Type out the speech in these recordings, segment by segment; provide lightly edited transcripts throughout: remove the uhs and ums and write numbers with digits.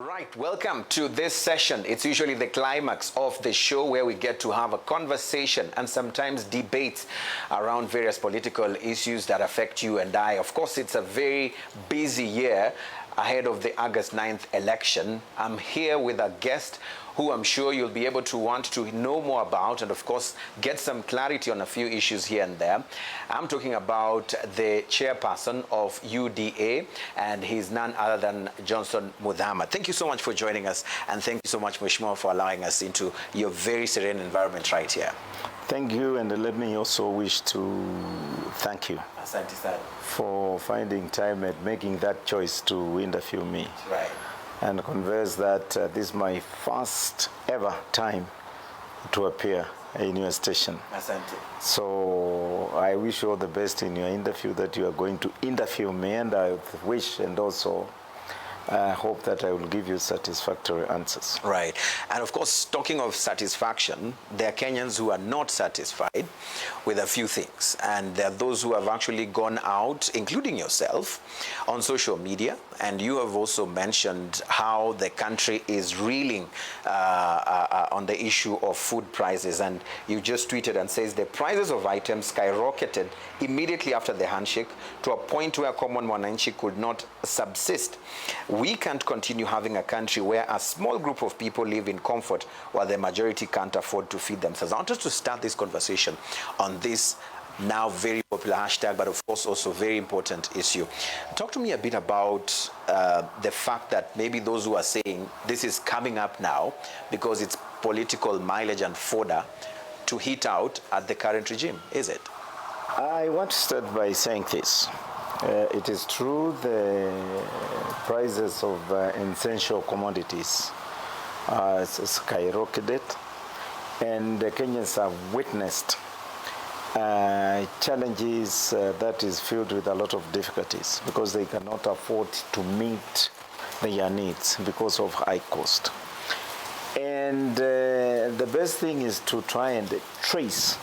Right, welcome to this session. It's usually the climax of the show where we get to have a conversation and sometimes debates around various political issues that affect you and I. Of course, it's a very busy year ahead of the August 9th election. I'm here with a guest who I'm sure you'll be able to want to know more about and of course get some clarity on a few issues here and there. I'm talking about the chairperson of UDA, and he's none other than Johnson MUTHAMA. Thank you so much for joining us, and thank you so much, Mheshimiwa, for allowing us into your very serene environment right here. Thank you, and let me also wish to thank you for finding time and making that choice to interview me. Right. And converse that this is my first ever time to appear in your station. Asante. So I wish you all the best in your interview that you are going to interview me, and I wish and also hope that I will give you satisfactory answers. Right. And of course, talking of satisfaction, there are Kenyans who are not satisfied with a few things. And there are those who have actually gone out, including yourself, on social media. And you have also mentioned how the country is reeling on the issue of food prices. And you just tweeted and says the prices of items skyrocketed immediately after the handshake to a point where common mwananchi could not subsist. We can't continue having a country where a small group of people live in comfort while the majority can't afford to feed themselves. I want us to start this conversation on this now very popular hashtag, but of course also very important issue. Talk to me a bit about the fact that maybe those who are saying this is coming up now because it's political mileage and fodder to hit out at the current regime, is it? I want to start by saying this. It is true the prices of essential commodities skyrocketed, and Kenyans have witnessed challenges that is filled with a lot of difficulties because they cannot afford to meet their needs because of high cost. And the best thing is to try and trace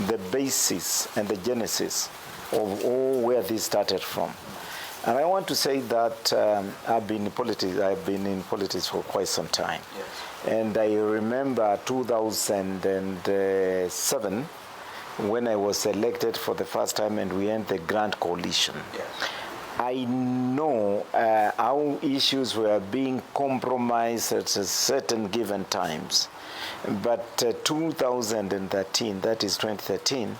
the basis and the genesis of where this started from. And I want to say that I've been in politics for quite some time. Yes. And I remember 2007 when I was elected for the first time and we entered the Grand Coalition. Yes. I know how issues were being compromised at certain given times. But 2013, that is 2013,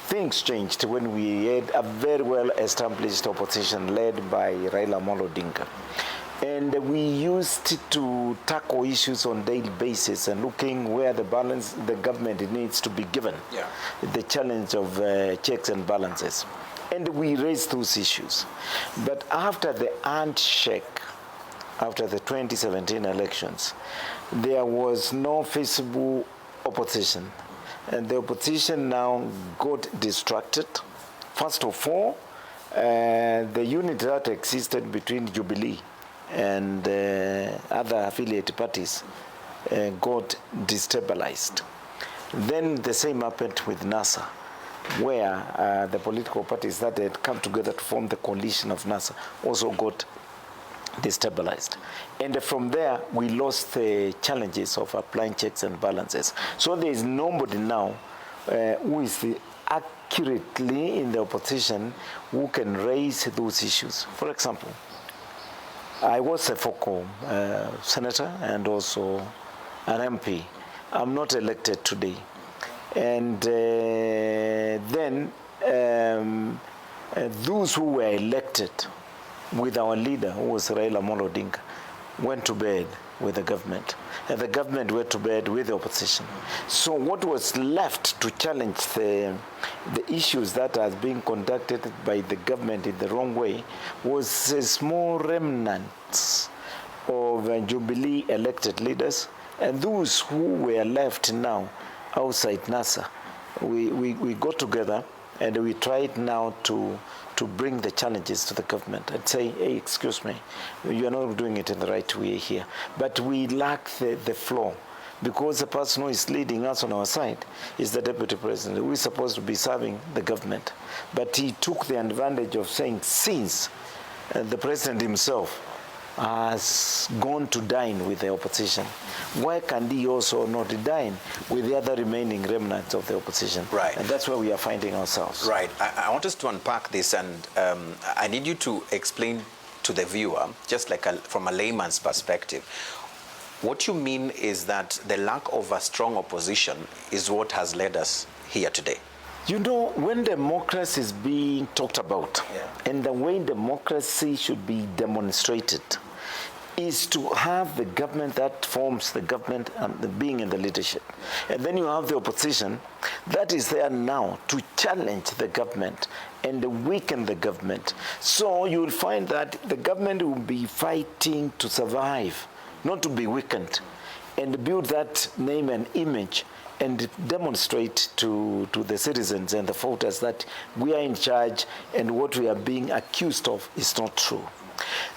things changed when we had a very well-established opposition led by Raila Amolo Odinga. And we used to tackle issues on a daily basis and looking where the government needs to be given. Yeah. The challenge of checks and balances. And we raised those issues. But after the handshake, after the 2017 elections, there was no feasible opposition. And the opposition now got distracted. First of all, the unit that existed between Jubilee and other affiliate parties got destabilized. Then the same happened with NASA, where the political parties that had come together to form the coalition of NASA also got destabilized. And from there, we lost the challenges of applying checks and balances. So there is nobody now who is accurately in the opposition who can raise those issues. For example, I was a focal senator and also an MP. I'm not elected today. And then those who were elected with our leader, who was Raila Amolo Odinga, went to bed with the government. And the government went to bed with the opposition. So what was left to challenge the issues that are being conducted by the government in the wrong way was a small remnants of Jubilee elected leaders. And those who were left now outside NASA, we got together and we tried now to bring the challenges to the government and say, hey, excuse me, you are not doing it in the right way here. But we lack the flow because the person who is leading us on our side is the deputy president who is supposed to be serving the government. But he took the advantage of saying, since the president himself has gone to dine with the opposition, why can he also not dine with the other remaining remnants of the opposition? Right. And that's where we are finding ourselves. Right. I want us to unpack this, and I need you to explain to the viewer, just like from a layman's perspective, what you mean is that the lack of a strong opposition is what has led us here today. You know, when democracy is being talked about, and the way democracy should be demonstrated is to have the government that forms the government and the being in the leadership. And then you have the opposition that is there now to challenge the government and weaken the government. So you will find that the government will be fighting to survive, not to be weakened, and build that name and image and demonstrate to the citizens and the voters that we are in charge and what we are being accused of is not true.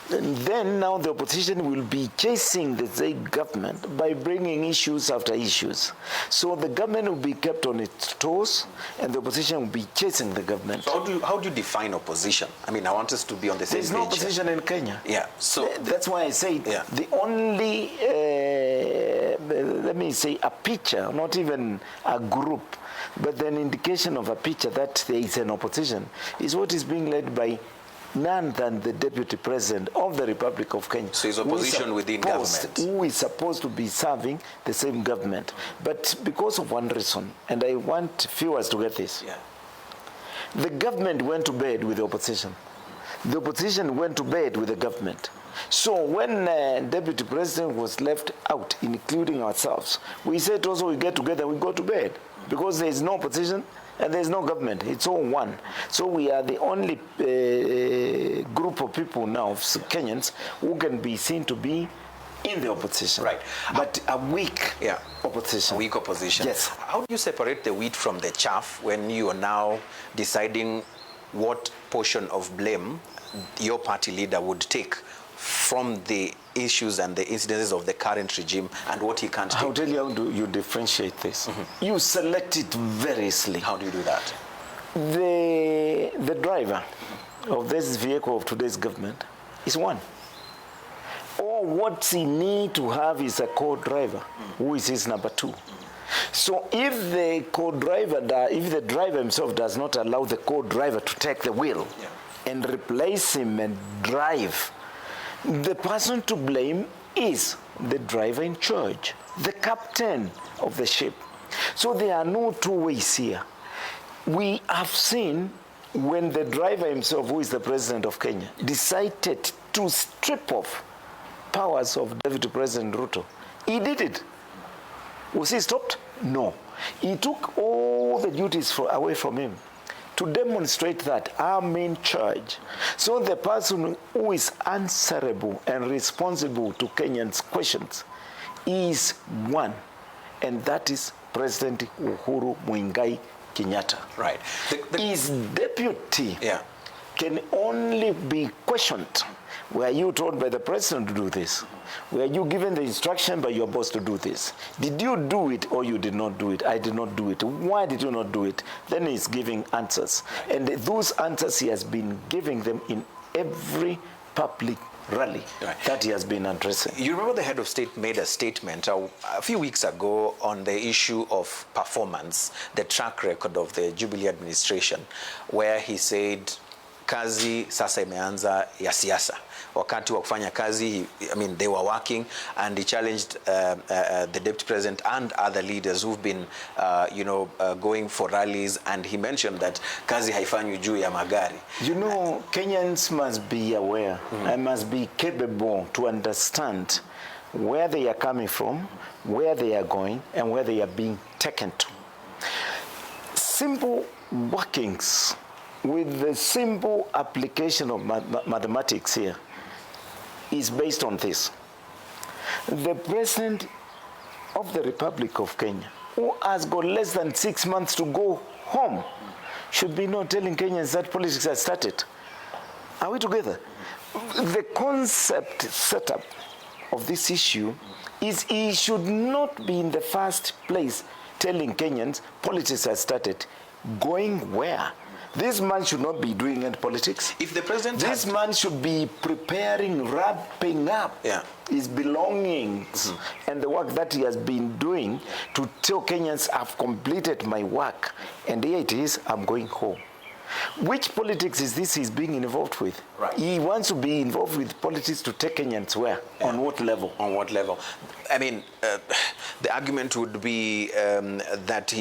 And then now the opposition will be chasing the state government by bringing issues after issues. So the government will be kept on its toes and the opposition will be chasing the government. So how do you define opposition? I mean, I want us to be on the same page. There's no opposition in Kenya. Yeah. So that's why I say the only, let me say, a picture, not even a group, but an indication of a picture that there is an opposition is what is being led by none than the Deputy President of the Republic of Kenya. So it's opposition within government. Who is supposed to be serving the same government. But because of one reason, and I want viewers to get this, the government went to bed with the opposition. The opposition went to bed with the government. So when Deputy President was left out, including ourselves, we said also we get together, we go to bed, because there is no opposition and there is no government. It's all one. So we are the only group of people now, of Kenyans, who can be seen to be in the opposition. Right. But a weak opposition. A weak opposition. Yes. How do you separate the wheat from the chaff when you are now deciding what portion of blame your party leader would take from the issues and the incidences of the current regime and what he can't take? I'll tell you how do you differentiate this. You select it very easily. How do you do that? The driver of this vehicle of today's government is one. Or what he need to have is a co-driver, who is his number two. So if the co-driver, if the driver himself does not allow the co-driver to take the wheel and replace him and drive, the person to blame is the driver in charge, the captain of the ship. So there are no two ways here. We have seen when the driver himself, who is the president of Kenya, decided to strip off powers of Deputy President Ruto. He did it. Was he stopped? No. He took all the duties away from him to demonstrate that I'm in charge. So the person who is answerable and responsible to Kenyans' questions is one, and that is President Uhuru Muigai Kenyatta. Right. His deputy can only be questioned. Were you told by the president to do this? Were you given the instruction by your boss to do this? Did you do it or you did not do it? I did not do it. Why did you not do it? Then he's giving answers. And those answers he has been giving them in every public rally that he has been addressing. You remember the head of state made a statement a few weeks ago on the issue of performance, the track record of the Jubilee administration, where he said, kazi sasa imeanza ya siasa. Wakati wa kufanya kazi, they were working, and he challenged the deputy president and other leaders who've been, going for rallies, and he mentioned that kazi haifanywi juu ya magari. You know, Kenyans must be aware and must be capable to understand where they are coming from, where they are going, and where they are being taken to. Simple workings with the simple application of mathematics here is based on this. The President of the Republic of Kenya, who has got less than 6 months to go home, should be not telling Kenyans that politics has started. Are we together? The concept setup of this issue is he should not be in the first place telling Kenyans politics has started. Going where? This man should not be doing any politics. If the president This man should be preparing, wrapping up his belongings and the work that he has been doing to tell Kenyans, I've completed my work, and here it is, I'm going home. Which politics is this he's being involved with? Right. He wants to be involved with politics to take Kenyans where? On what level? On what level? I mean, the argument would be that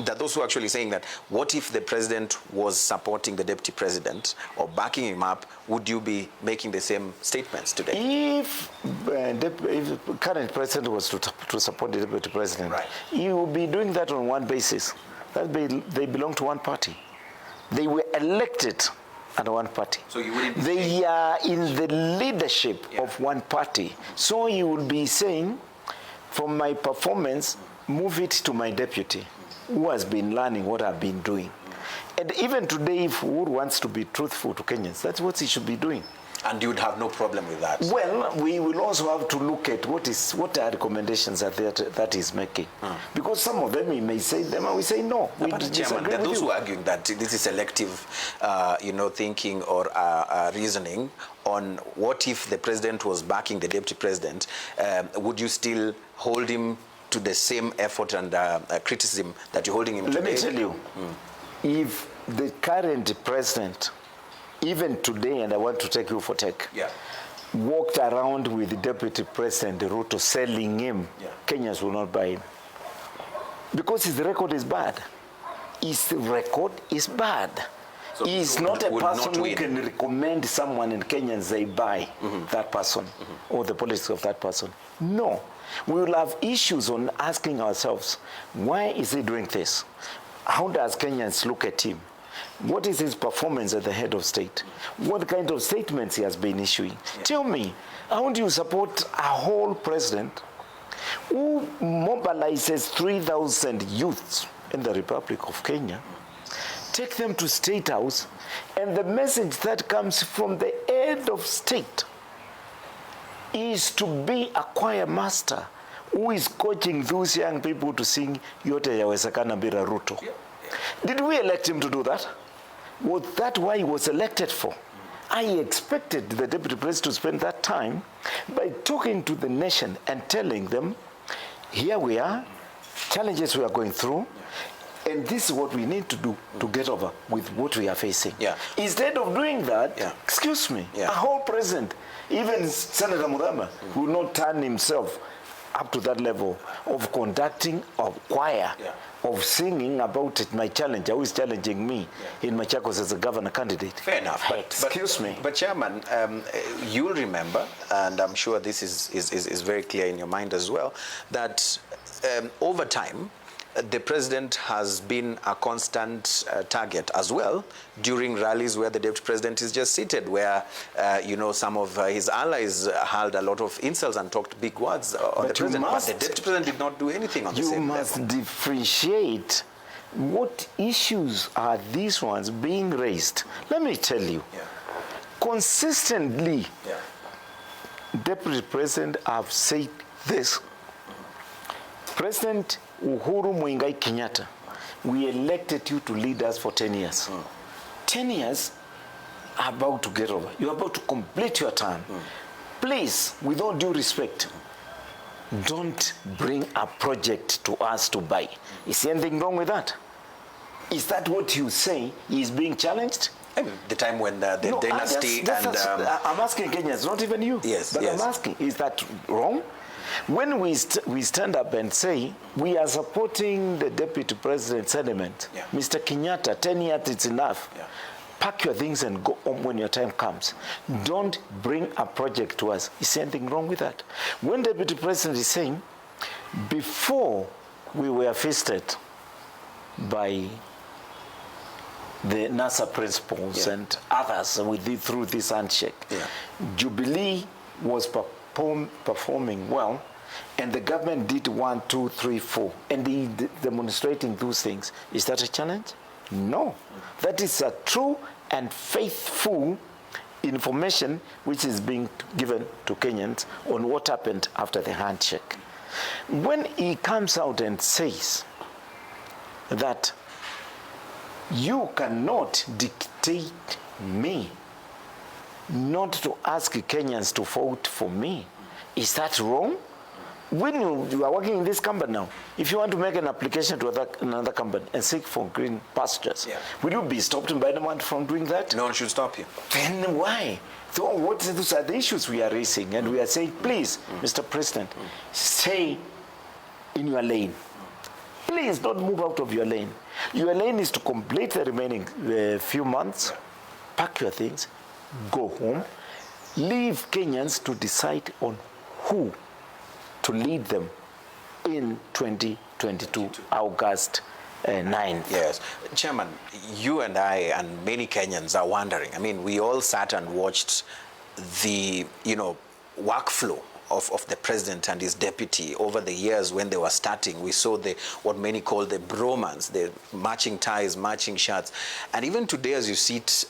that those who are actually saying that, what if the president was supporting the deputy president or backing him up, would you be making the same statements today? If the current president was to support the deputy president, he would be doing that on one basis. That they belong to one party. They were elected under one party. So you wouldn't they are in the leadership of one party. So you would be saying, from my performance, move it to my deputy, who has been learning what I've been doing. And even today, if Uhuru wants to be truthful to Kenyans, that's what he should be doing. And you would have no problem with that? Well, we will also have to look at what are recommendations that he's making. Because some of them, we may say them and we say no. Chairman, there are those who are arguing that this is selective thinking or reasoning on what if the president was backing the deputy president. Would you still hold him to the same effort and criticism that you're holding him today? Let me tell you, if the current president, even today, and I want to take you for take, walked around with the Deputy President Ruto selling him, Kenyans will not buy him. Because his record is bad. His record is bad. So he's not a person who can recommend someone in Kenyans they buy that person or the politics of that person. No. We will have issues on asking ourselves, why is he doing this? How does Kenyans look at him? What is his performance at the head of state? What kind of statements he has been issuing? Tell me, how do you support a whole president who mobilizes 3,000 youths in the Republic of Kenya, take them to State House, and the message that comes from the head of state is to be a choir master who is coaching those young people to sing Yote Yawezekana Bila Ruto? Did we elect him to do that? Was that why he was elected for? I expected the deputy president to spend that time by talking to the nation and telling them, here we are, challenges we are going through, and this is what we need to do to get over with what we are facing. Instead of doing that, excuse me, a whole president, even Senator MUTHAMA, will not turn himself up to that level of conducting a choir, of singing about my challenge, who is challenging me in Machakos as a governor candidate. Fair enough. Excuse me. But Chairman, you'll remember, and I'm sure this is very clear in your mind as well, that over time, the president has been a constant target as well during rallies where the deputy president is just seated, where some of his allies hurled a lot of insults and talked big words on the president, but the deputy president did not do anything on the same level. You must differentiate what issues are these ones being raised. Let me tell you, consistently, deputy president have said this. President Uhuru Muigai Kenyatta, we elected you to lead us for 10 years. 10 years are about to get over. You're about to complete your term. Please, with all due respect, don't bring a project to us to buy. Is there anything wrong with that? Is that what you say is being challenged? The time when the dynasty I'm asking Kenyans, not even you. But I'm asking, is that wrong? When we stand up and say we are supporting the deputy president's sentiment, Mr. Kenyatta, 10 years it's enough. Pack your things and go home when your time comes. Don't bring a project to us. Is there anything wrong with that? When the deputy president is saying, before we were feasted by the NASA principles and others through this handshake, Jubilee was performing well, and the government did 1, 2, 3, 4, and demonstrating those things. Is that a challenge? No. That is a true and faithful information which is being given to Kenyans on what happened after the handshake. When he comes out and says that You cannot dictate me not to ask Kenyans to vote for me. Is that wrong? When you are working in this company now, if you want to make an application to another company and seek for green pastures, will you be stopped by anyone from doing that? No one should stop you. Then why? So those are the issues we are raising, and we are saying, please, Mr. President, stay in your lane. Please don't move out of your lane. Your lane is to complete the remaining few months, pack your things, go home, leave Kenyans to decide on who to lead them in 2022, August 9th. Yes. Chairman, you and I and many Kenyans are wondering. I mean, we all sat and watched the, workflow of the president and his deputy over the years when they were starting. We saw what many call the bromance, the matching ties, matching shirts. And even today, as you sit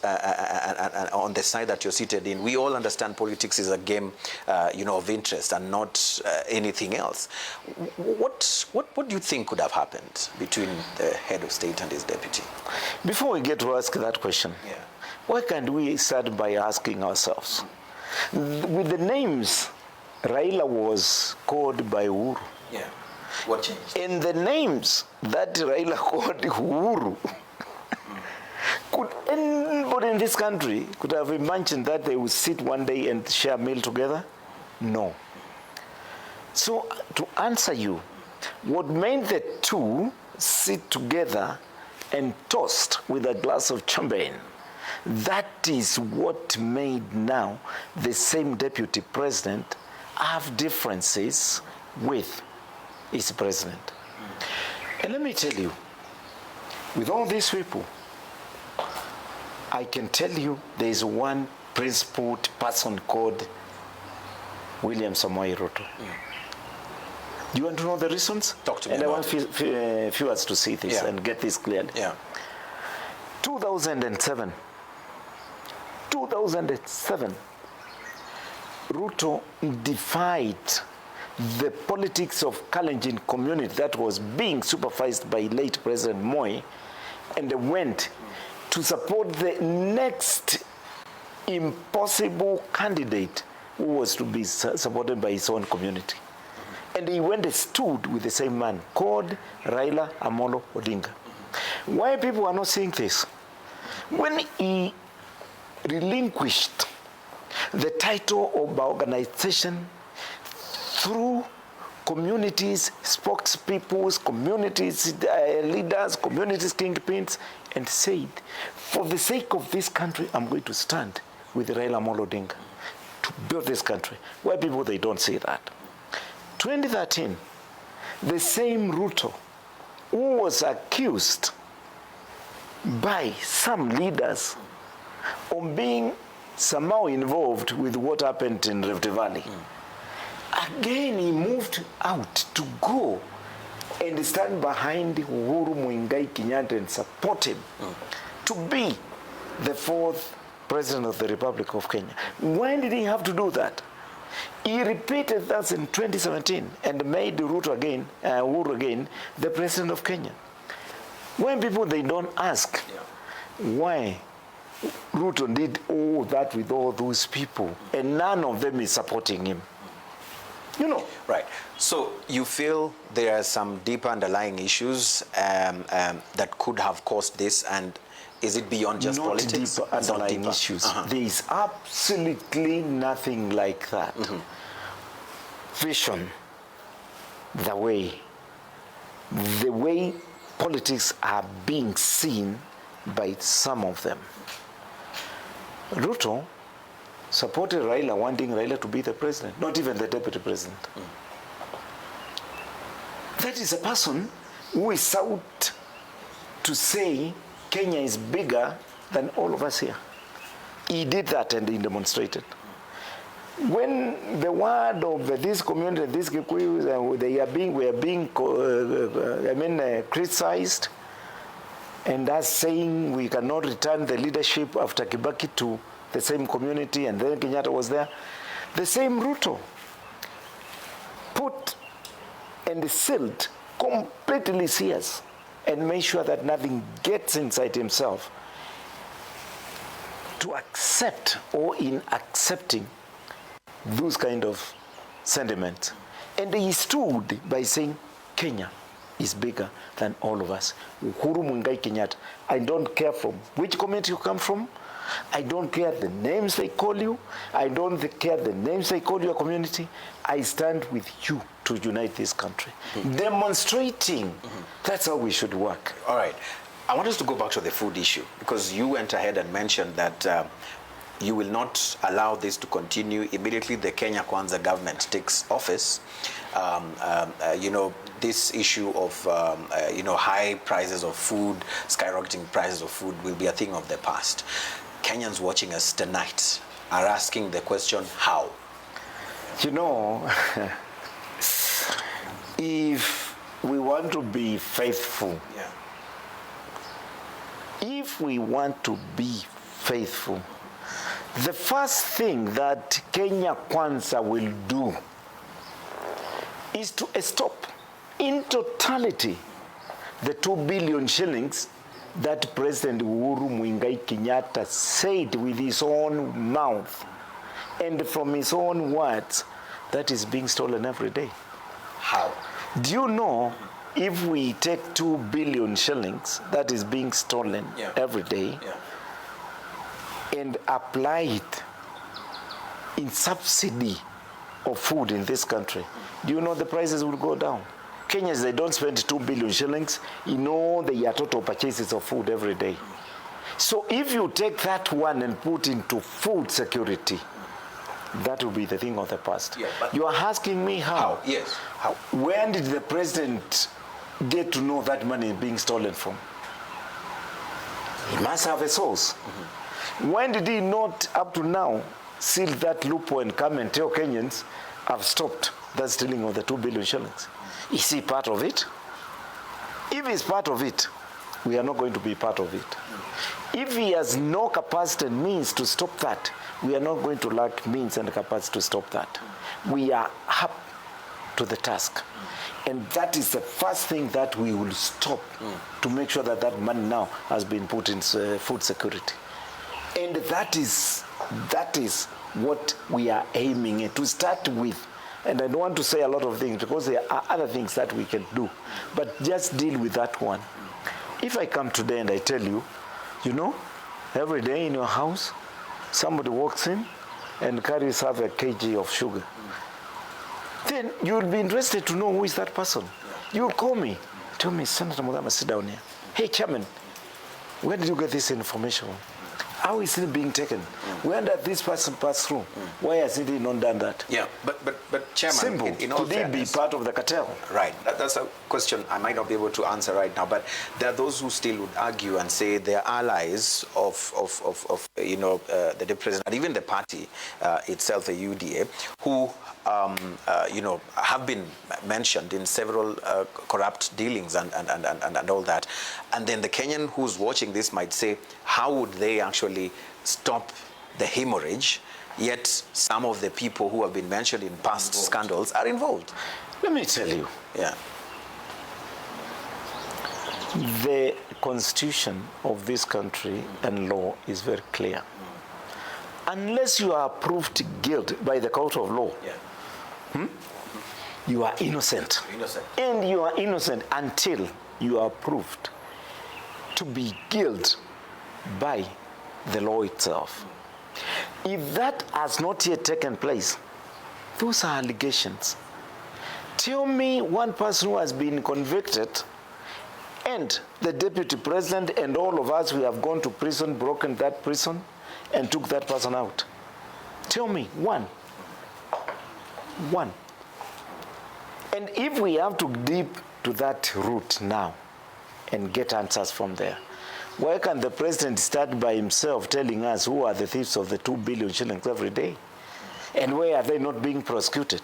on the side that you're seated in, we all understand politics is a game, of interest and not anything else. What do you think could have happened between the head of state and his deputy? Before we get to ask that question, why can't we start by asking ourselves, with the names Raila was called by Uhuru. Yeah. What changed? In the names that Raila called Uhuru, could anybody in this country could have imagined that they would sit one day and share a meal together? No. So to answer you, what made the two sit together and toast with a glass of champagne, that is what made now the same deputy president have differences with his president. And let me tell you, with all these people, I can tell you there is one principled person called William Samoei Ruto. Do you want to know the reasons? Talk to me. And I want viewers to see this and get this clearly. 2007, Ruto defied the politics of Kalenjin community that was being supervised by late President Moi, and went to support the next impossible candidate who was to be supported by his own community. And he went and stood with the same man called Raila Amolo Odinga. Why people are not seeing this? When he relinquished the title of organization through communities, spokespeople, communities, leaders, communities, kingpins, and said, for the sake of this country, I'm going to stand with Raila Amolo Odinga to build this country. Why people, they don't see that? 2013, the same Ruto, who was accused by some leaders of being somehow involved with what happened in Rift Valley. Again, he moved out to go and stand behind Uhuru Muigai Kenyatta and support him to be the fourth president of the Republic of Kenya. When did he have to do that? He repeated that in 2017 and made Ruto again, Uhuru again, the president of Kenya. When people, they don't ask why Ruto did all that with all those people, and none of them is supporting him. Right. So you feel there are some deeper underlying issues that could have caused this, and is it beyond just not politics? Deeper underlying issues. There is absolutely nothing like that. Vision, the way politics are being seen by some of them. Ruto supported Raila, wanting Raila to be the president, not even the deputy president. That is a person who is out to say Kenya is bigger than all of us here. He did that and he demonstrated. When the word of this community, these Kikuyu, we are being criticized, and us saying we cannot return the leadership after Kibaki to the same community, and then Kenyatta was there, the same Ruto put and sealed completely serious and make sure that nothing gets inside himself to accept or in accepting those kind of sentiments. And he stood by saying, Kenya is bigger than all of us. Uhuru Muigai Kenyatta, I don't care from which community you come from. I don't care the names they call you. I don't care the names they call your community. I stand with you to unite this country. Demonstrating. That's how we should work. All right. I want us to go back to the food issue, because you went ahead and mentioned that you will not allow this to continue immediately the Kenya Kwanza government takes office. This issue of high prices of food, skyrocketing prices of food will be a thing of the past. Kenyans watching us tonight are asking the question, how? If we want to be faithful, if we want to be faithful, the first thing that Kenya Kwanza will do is to stop in totality the 2 billion shillings that President Uhuru Muigai Kenyatta said with his own mouth and from his own words that is being stolen every day. How? Do you know, if we take 2 billion shillings that is being stolen every day and apply it in subsidy of food in this country, do you know the prices will go down? Kenyans, they don't spend 2 billion shillings in all their total purchases of food every day. So if you take that one and put into food security, that will be the thing of the past. You are asking me how? Yes. How? When did the president get to know that money is being stolen from? He must have a source. When did he not, up to now, seal that loophole and come and tell Kenyans, I've stopped that stealing of the 2 billion shillings? Is he part of it? If he's part of it, we are not going to be part of it. If he has no capacity and means to stop that, we are not going to lack means and capacity to stop that. We are up to the task. And that is the first thing that we will stop to make sure that that money now has been put in food security. And that is what we are aiming at, to start with. And I don't want to say a lot of things because there are other things that we can do. But just deal with that one. If I come today and I tell you, every day in your house, somebody walks in and carries half a kg of sugar, then you'll be interested to know who is that person. You'll call me, tell me, Senator MUTHAMA, sit down here. Hey, Chairman, where did you get this information? How is it being taken? When did this person pass through? Why has he not done that? Yeah, but Chairman, simple. In all Could fairness, he be part of the cartel? Right. That's a question I might not be able to answer right now. But there are those who still would argue and say they're allies of the president, and even the party itself, the UDA, who have been mentioned in several corrupt dealings and all that. And then the Kenyan who's watching this might say, how would they actually stop the hemorrhage, yet some of the people who have been mentioned in past scandals are involved? Let me tell you. Yeah. The constitution of this country and law is very clear. Unless you are proved guilty by the court of law, you are innocent. And you are innocent until you are proved to be guilty by the law itself. If that has not yet taken place, those are allegations. Tell me one person who has been convicted and the deputy president and all of us, we have gone to prison, broken that prison, and took that person out. Tell me one. One. And if we have to deep to that route now and get answers from there, why can't the president start by himself telling us who are the thieves of the 2 billion shillings every day? And why are they not being prosecuted?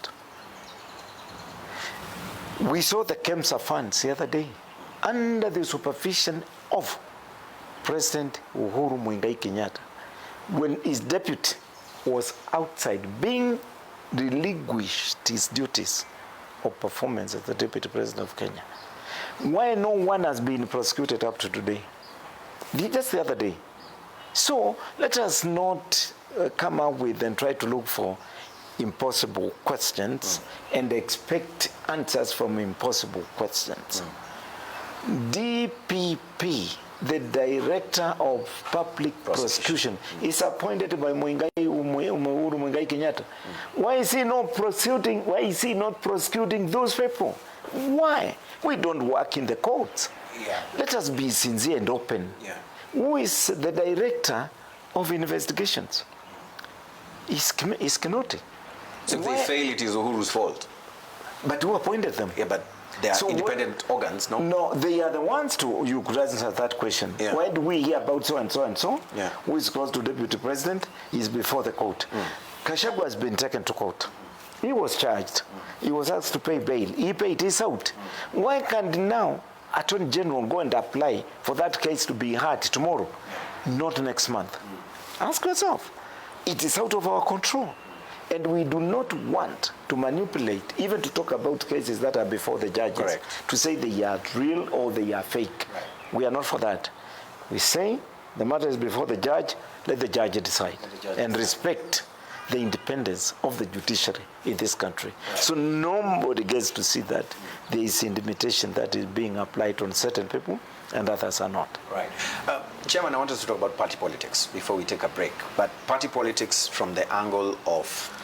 We saw the KEMSA funds the other day under the supervision of President Uhuru Muigai Kenyatta, when his deputy was outside being relinquished his duties of performance as the deputy president of Kenya. Why no one has been prosecuted up to today? Just the other day. So let us not come up with and try to look for impossible questions and expect answers from impossible questions. DPP, the Director of Public Prosecution, is appointed by Uhuru Muigai Kenyatta. Why is he not prosecuting? Why is he not prosecuting those people? Why? We don't work in the courts. Yeah. Let us be sincere and open. Yeah. Who is the Director of Investigations? Is Kinoti. So if they fail, it is Uhuru's fault. But who appointed them? Yeah, but they are independent organs, no? No, they are the ones to, you could answer that question. Yeah. Why do we hear about so and so and so? Yeah. Who is close to Deputy President is before the court. Kashagu has been taken to court. He was charged. He was asked to pay bail. He paid, he's out. Why can't now Attorney General go and apply for that case to be heard tomorrow, not next month? Ask yourself. It is out of our control. And we do not want to manipulate, even to talk about cases that are before the judges, Correct. to say they are real or they are fake. Right. We are not for that. We say the matter is before the judge, let the judge decide, and respect the independence of the judiciary in this country. Right. So nobody gets to see that there is intimidation that is being applied on certain people and others are not. Right. Chairman, I want us to talk about party politics before we take a break. But party politics from the angle of,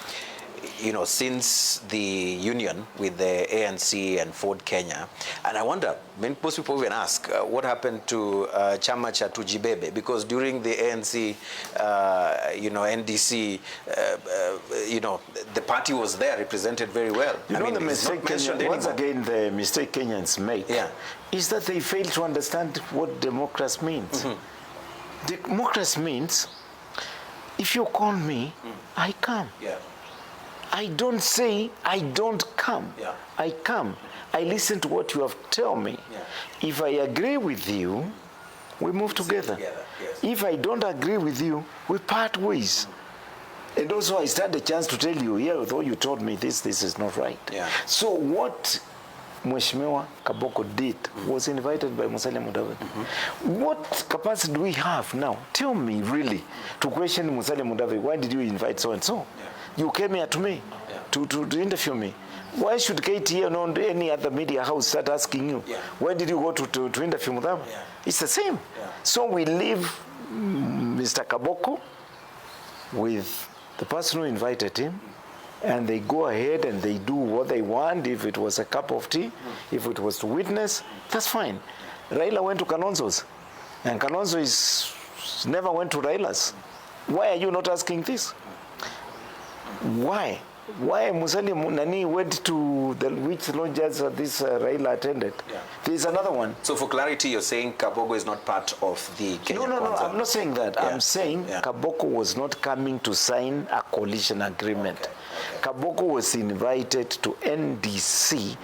you know, since the union with the ANC and Ford Kenya, and I wonder, most people even ask, what happened to Chama cha Tujibebe? Because during the ANC, NDC, the party was there, represented very well. The mistake once again, the mistake Kenyans make is that they fail to understand what democracy means. Democracy means, if you call me, I come. Yeah. I don't say, I don't come. Yeah. I come. I listen to what you have told me. Yeah. If I agree with you, we move together. Yes. If I don't agree with you, we part ways. And also I stand a chance to tell you, although you told me this is not right. Yeah. So what Mheshimiwa Kaboko did was invited by Musalia Mudavadi. What capacity do we have now? Tell me really, to question Musalia Mudavadi, why did you invite so-and-so? Yeah. You came here to me, to interview me. Why should KTN or any other media house start asking you, why did you go to interview Mudavadi? Yeah. It's the same. Yeah. So we leave Mr. Kaboko with the person who invited him, and they go ahead and they do what they want. If it was a cup of tea, if it was to witness, that's fine. Raila went to Kalonzo's, and Kalonzo never went to Raila's. Why are you not asking this? Why? Why Musalia Nani went to which lodges this Raila attended? Yeah. There's another one. So for clarity, you're saying Kaboko is not part of the Kenya No, I'm not saying that. Yeah. I'm saying Kaboko was not coming to sign a coalition agreement. Okay. Kaboko was invited to NDC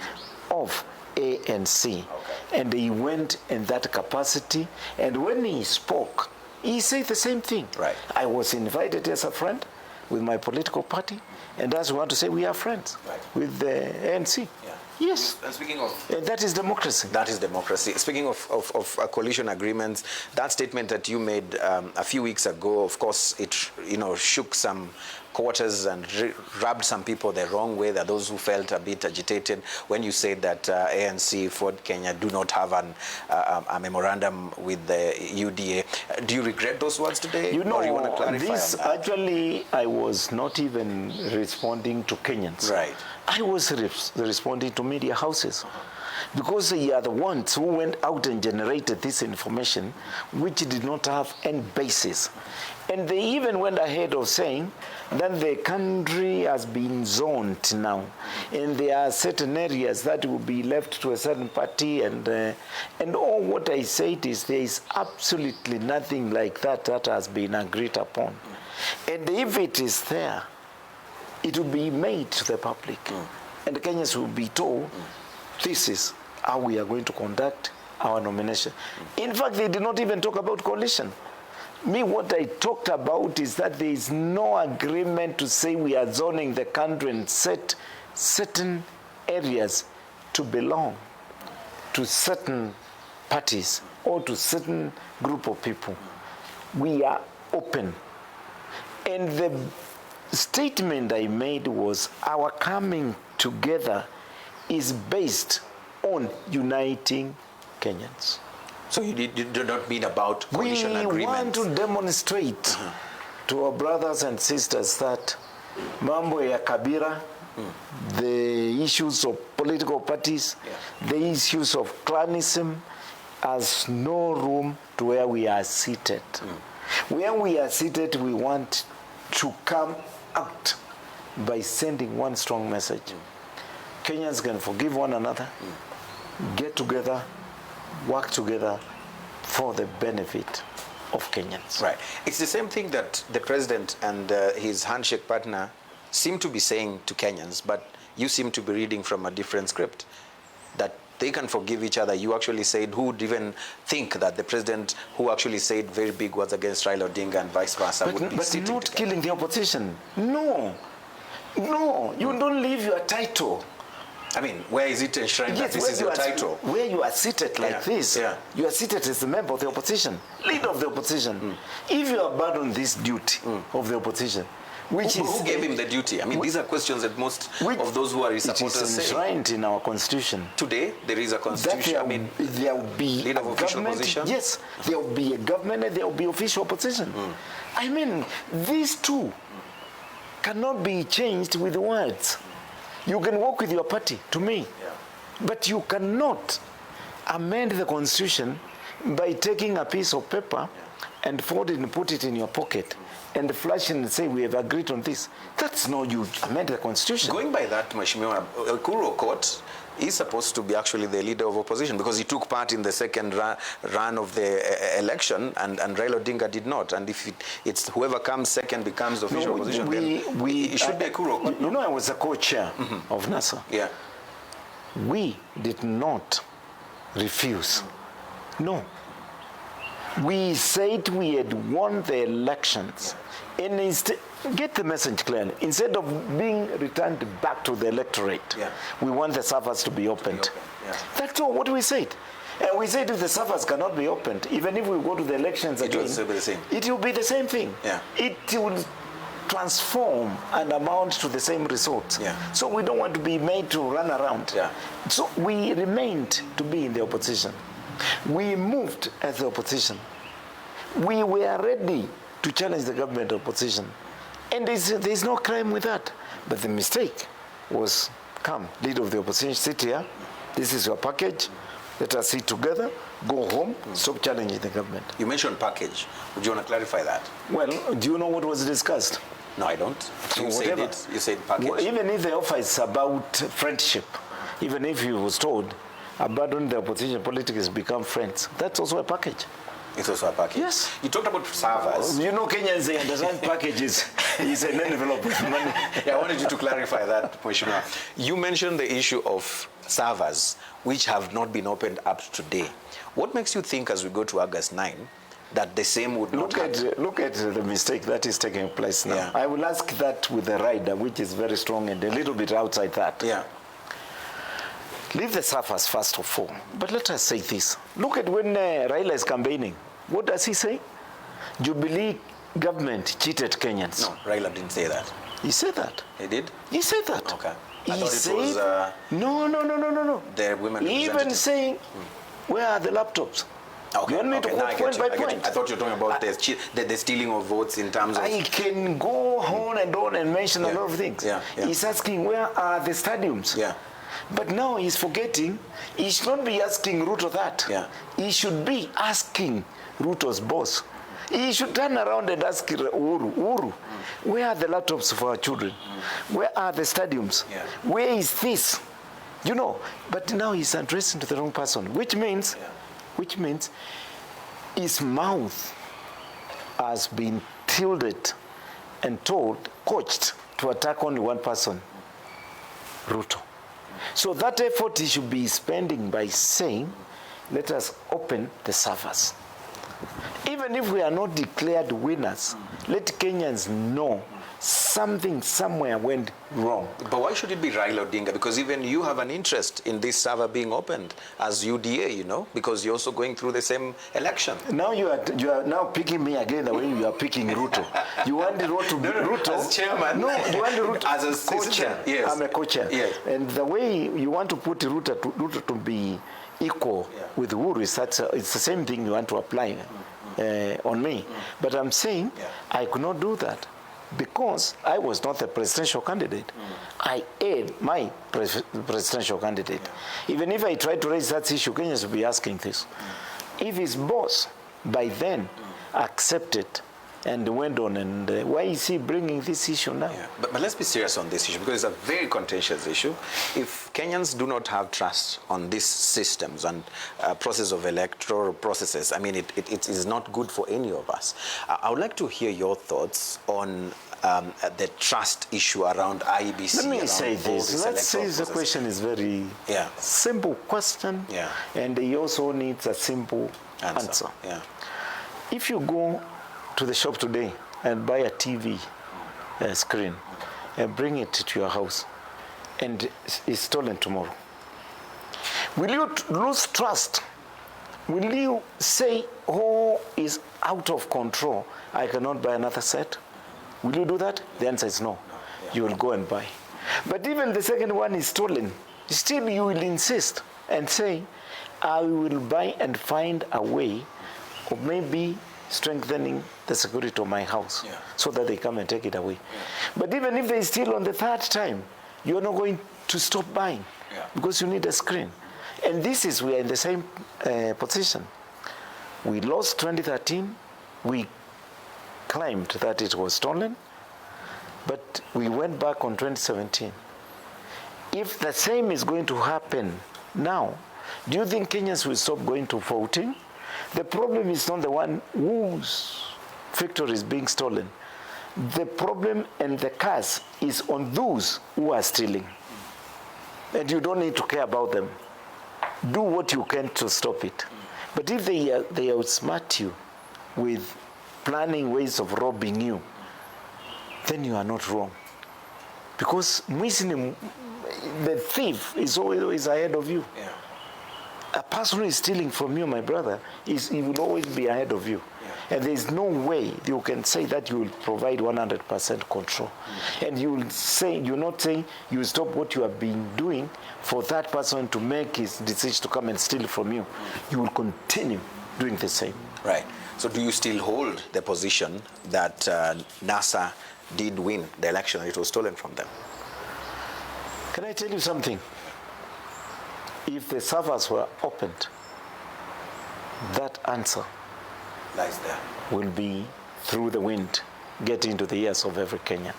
of ANC, and he went in that capacity, and when he spoke, he said the same thing. Right. I was invited as a friend with my political party, and as we want to say, we are friends with the ANC. Yeah. Yes. And speaking of... that is democracy. That is democracy. Speaking of coalition agreements, that statement that you made a few weeks ago, of course, it shook some quarters and rubbed some people the wrong way. There are those who felt a bit agitated when you said that ANC, Ford Kenya do not have a memorandum with the UDA. Do you regret those words today? Or you want to clarify this on that? Actually, I was not even responding to Kenyans. Right. I was responding to media houses. Because they are the ones who went out and generated this information, which did not have any basis. And they even went ahead of saying that the country has been zoned now, and there are certain areas that will be left to a certain party, and all what I said is there is absolutely nothing like that has been agreed upon. And if it is there, it will be made to the public, and the Kenyans will be told, this is how we are going to conduct our nomination. In fact, they did not even talk about coalition. Me, what I talked about is that there is no agreement to say we are zoning the country and set certain areas to belong to certain parties or to certain group of people. We are open. And the statement I made was our coming together is based on uniting Kenyans. So you do not mean about coalition agreements? We want to demonstrate to our brothers and sisters that mambo ya kabira, the issues of political parties, the issues of clanism has no room to where we are seated. Where we are seated, we want to come out by sending one strong message. Kenyans can forgive one another, get together, work together for the benefit of Kenyans. Right. It's the same thing that the president and his handshake partner seem to be saying to Kenyans, but you seem to be reading from a different script, that they can forgive each other. You actually said, who would even think that the president who actually said very big words against Raila Odinga and vice versa would be sitting not together? Killing the opposition. No. No, you don't leave your title. I mean, where is it enshrined that this is your title? Where you are seated like this, you are seated as a member of the opposition, leader of the opposition. If you abandon this duty of the opposition, who gave him the duty? I mean, these are questions that most of those who are his supporters say. It is enshrined in our constitution. Today, there is a constitution. There will be leader of official opposition? Yes, there will be a government and there will be official opposition. I mean, these two cannot be changed with words. You can work with your party, to me, but you cannot amend the constitution by taking a piece of paper and fold it and put it in your pocket and flash it and say, we have agreed on this. That's not you amend the constitution. Going by that, Mheshimiwa, Kuru Court is supposed to be actually the leader of opposition because he took part in the second run of the election and Raila Odinga did not. And if it's whoever comes second becomes official opposition, then it should be a Kuru Court. You know, I was a co-chair of NASA. Yeah. We did not refuse. No. We said we had won the elections. And get the message clearly. Instead of being returned back to the electorate, we want the servers to be opened. That's all what we said. And we said if the servers cannot be opened, even if we go to the elections again, it will be the same thing. It will transform and amount to the same results. So we don't want to be made to run around. So we remained to be in the opposition. We moved as the opposition. We were ready to challenge the government opposition. And there's no crime with that. But the mistake was, come, leader of the opposition, sit here. This is your package. Let us sit together, go home, stop challenging the government. You mentioned package. Would you want to clarify that? Well, do you know what was discussed? No, I don't. You said it. You said package. Well, even if the offer is about friendship, even if he was told, abandon the opposition, politics become friends, that's also a package. It's also a package? Yes. You talked about servers. You know, Kenyans, they understand packages is an envelope with money. I wanted you to clarify that, Mheshimiwa. You mentioned the issue of servers, which have not been opened up today. What makes you think, as we go to August 9, that the same would not happen? Look at the mistake that is taking place now. I will ask that with the rider, which is very strong and a little bit outside that. Leave the surface first of all. But let us say this. Look at when Raila is campaigning. What does he say? Jubilee government cheated Kenyans. No, Raila didn't say that. He said that. He did? He said that. Okay. He I thought said, it was... No. The women even saying, where are the laptops? Okay. You want me to go point by point? I thought you were talking about the stealing of votes in terms of... I can go on and mention a lot of things. He's asking, where are the stadiums? But now he's forgetting, he should not be asking Ruto that. He should be asking Ruto's boss. He should turn around and ask Uhuru, where are the laptops for our children? Where are the stadiums? Where is this? You know, but now he's addressing to the wrong person, which means his mouth has been tilted and coached to attack only one person, Ruto. So that effort he should be spending by saying, let us open the servers. Even if we are not declared winners, let Kenyans know something somewhere went wrong. But why should it be Raila Odinga? Because even you have an interest in this server being opened as UDA, you know, because you're also going through the same election. Now you are now picking me again the way you are picking Ruto. You want Ruto as chairman. No, you want Ruto as a co-chair. Yes. I'm a co-chair. Yes. And the way you want to put Ruto to be equal with Uhuru is it's the same thing you want to apply on me. But I'm saying I could not do that, because I was not a presidential candidate. I aid my presidential candidate. Even if I try to raise that issue, Kenyans will be asking this. If his boss by then accepted and went on, and why is he bringing this issue now? Yeah. But let's be serious on this issue, because it's a very contentious issue. If Kenyans do not have trust on these systems and process of electoral processes, I mean, it is not good for any of us. I would like to hear your thoughts on the trust issue around IEBC. Let me say this. Let's say the question is very simple question, and he also needs a simple answer. Yeah. If you go to the shop today and buy a TV screen and bring it to your house, and it's stolen tomorrow, will you lose trust? Will you say, oh, is out of control, I cannot buy another set? Will you do that? The answer is no. You will go and buy. But even the second one is stolen, still you will insist and say, I will buy and find a way of maybe strengthening the security of my house so that they come and take it away. But even if they steal on the third time, you're not going to stop buying because you need a screen. And this is, we are in the same position. We lost 2013. We claimed that it was stolen, but we went back on 2017. If the same is going to happen now, do you think Kenyans will stop going to voting? The problem is not the one whose victory is being stolen. The problem and the curse is on those who are stealing. And you don't need to care about them. Do what you can to stop it. But if they outsmart you with planning ways of robbing you, then you are not wrong. Because the thief is always ahead of you. A person who is stealing from you, my brother, he will always be ahead of you. And there is no way you can say that you will provide 100% control. And you will say, you're not saying you will stop what you have been doing for that person to make his decision to come and steal from you. You will continue doing the same. Right. So do you still hold the position that NASA did win the election and it was stolen from them? Can I tell you something? If the servers were opened, that answer lies there. Will be through the wind, get into the ears of every Kenyan.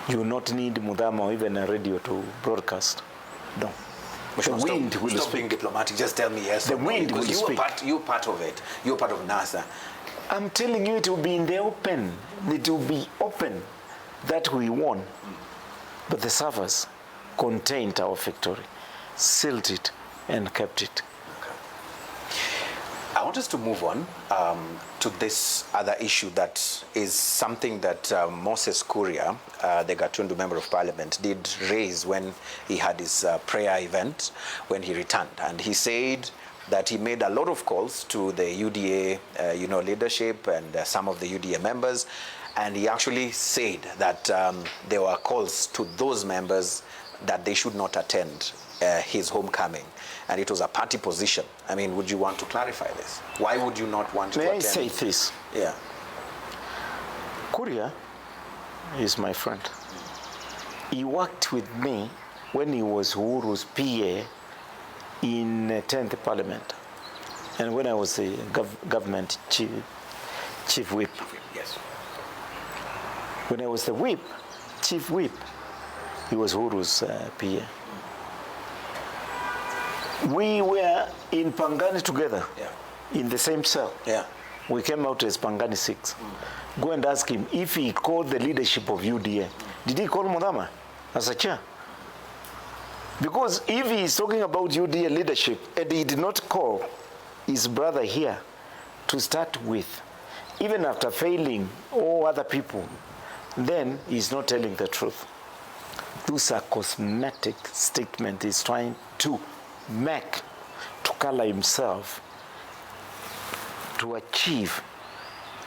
You will not need MUTHAMA or even a radio to broadcast. No. The wind will stop being diplomatic. Just tell me yes. The wind will speak. You're part of it. You're part of NASA. I'm telling you, it will be in the open. It will be open that we won. But the servers contained our victory, sealed it, and kept it. I want us to move on to this other issue that is something that Moses Kuria, the Gatundu Member of Parliament, did raise when he had his prayer event when he returned. And he said that he made a lot of calls to the UDA leadership and some of the UDA members. And he actually said that there were calls to those members that they should not attend his homecoming. And it was a party position. I mean, would you want to clarify this? Why would you not want to attend? May I say this? Yeah. Kuria is my friend. He worked with me when he was Uhuru's PA in 10th Parliament. And when I was the government chief whip. Yes. When I was the whip, chief whip, he was Uhuru's PA. We were in Pangani together, in the same cell. Yeah. We came out as Pangani 6. Go and ask him if he called the leadership of UDA. Did he call MUTHAMA as a chair? Because if he is talking about UDA leadership and he did not call his brother here to start with, even after failing all other people, then he's not telling the truth. Those are cosmetic statements he's trying to make to color himself to achieve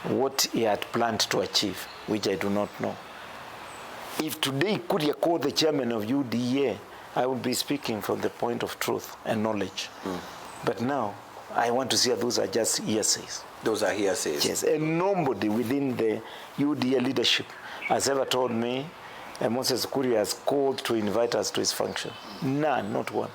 what he had planned to achieve, which I do not know. If today Kuria called the chairman of UDA, I would be speaking from the point of truth and knowledge. But now, I want to see those are just hearsays. Those are hearsays. Yes, and nobody within the UDA leadership has ever told me Moses Kuria has called to invite us to his function. None, not one.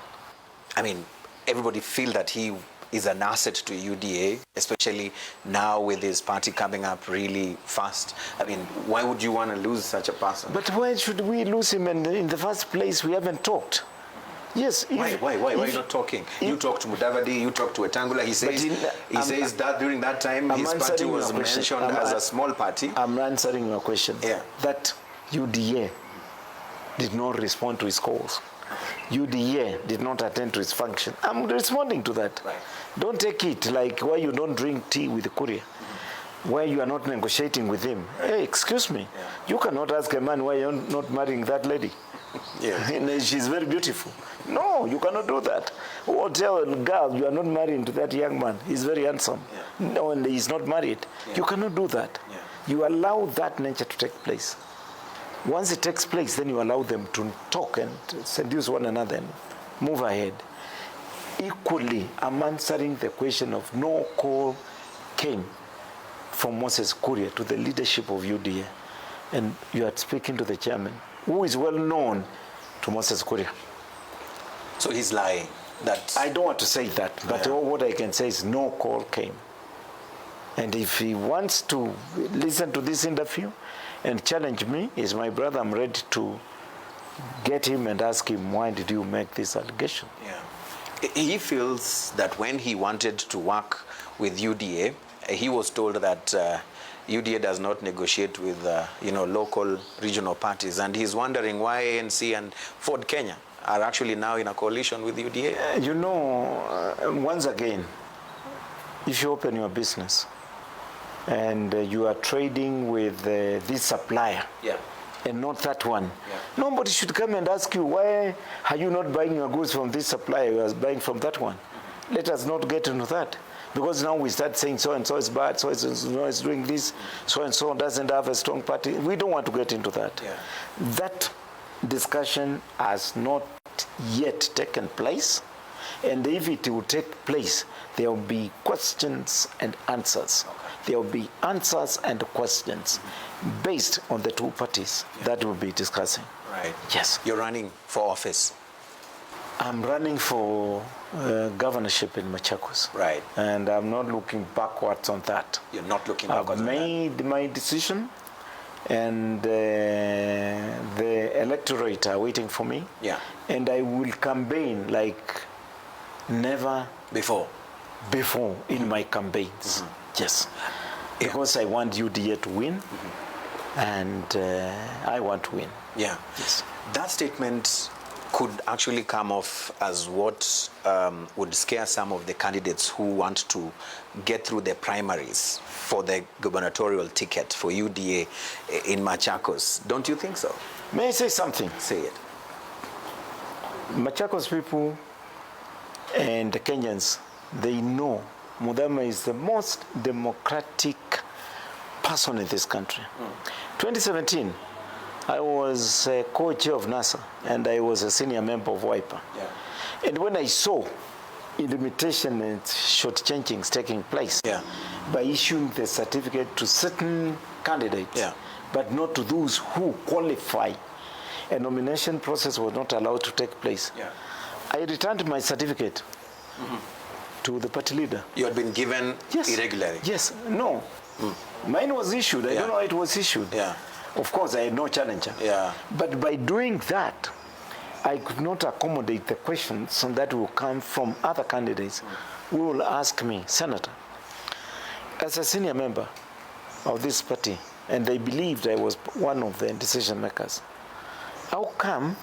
I mean, everybody feel that he is an asset to UDA, especially now with his party coming up really fast. I mean, why would you want to lose such a person? But why should we lose him? And in the first place, we haven't talked. Yes. Why are you not talking? You talk to Mudavadi, you talk to Etangula. He says that during that time his party was mentioned as a small party. I'm answering your question. Yeah. That UDA did not respond to his calls. UDA did not attend to his function. I'm responding to that. Right. Don't take it like why you don't drink tea with Kuria, why you are not negotiating with him. Hey, excuse me. Yeah. You cannot ask a man why you're not marrying that lady. Yeah. She's very beautiful. No, you cannot do that. Or tell a girl you are not marrying to that young man. He's very handsome. Yeah. No, and he's not married. Yeah. You cannot do that. Yeah. You allow that nature to take place. Once it takes place, then you allow them to talk and seduce one another and move ahead. Equally, I'm answering the question of no call came from Moses Kuria to the leadership of UDA. And you are speaking to the chairman, who is well known to Moses Kuria. So he's lying. I don't want to say that, but all what I can say is no call came. And if he wants to listen to this interview and challenge me, he's my brother, I'm ready to get him and ask him, why did you make this allegation? Yeah. He feels that when he wanted to work with UDA, he was told that UDA does not negotiate with local regional parties, and he's wondering why ANC and Ford Kenya are actually now in a coalition with UDA. Once again, if you open your business and you are trading with this supplier, and not that one, nobody should come and ask you, why are you not buying your goods from this supplier, you are buying from that one? Let us not get into that. Because now we start saying so-and-so is bad, so-and-so is doing this, so-and-so doesn't have a strong party. We don't want to get into that. Yeah. That discussion has not yet taken place. And if it will take place, there will be questions and answers. Okay. There will be answers and questions based on the two parties that we'll be discussing. Right. Yes. You're running for office. I'm running for governorship in Machakos. Right. And I'm not looking backwards on that. You're not looking backwards on that? I've made my decision, and the electorate are waiting for me. Yeah. And I will campaign like never before in my campaigns. Yes. Because I want UDA to win, and I want to win. Yeah. Yes. That statement could actually come off as what would scare some of the candidates who want to get through the primaries for the gubernatorial ticket for UDA in Machakos. Don't you think so? May I say something? Say it. Machakos people and the Kenyans, they know MUTHAMA is the most democratic person in this country. 2017, I was co-chair of NASA, and I was a senior member of WIPA. Yeah. And when I saw limitation and shortchangings taking place by issuing the certificate to certain candidates, but not to those who qualify, a nomination process was not allowed to take place. Yeah. I returned my certificate to the party leader. You had been given irregularly? Yes. No. Mine was issued. I don't know how it was issued. Yeah. Of course, I had no challenger. Yeah. But by doing that, I could not accommodate the questions that will come from other candidates who will ask me, Senator, as a senior member of this party, and they believed I was one of the decision makers, how come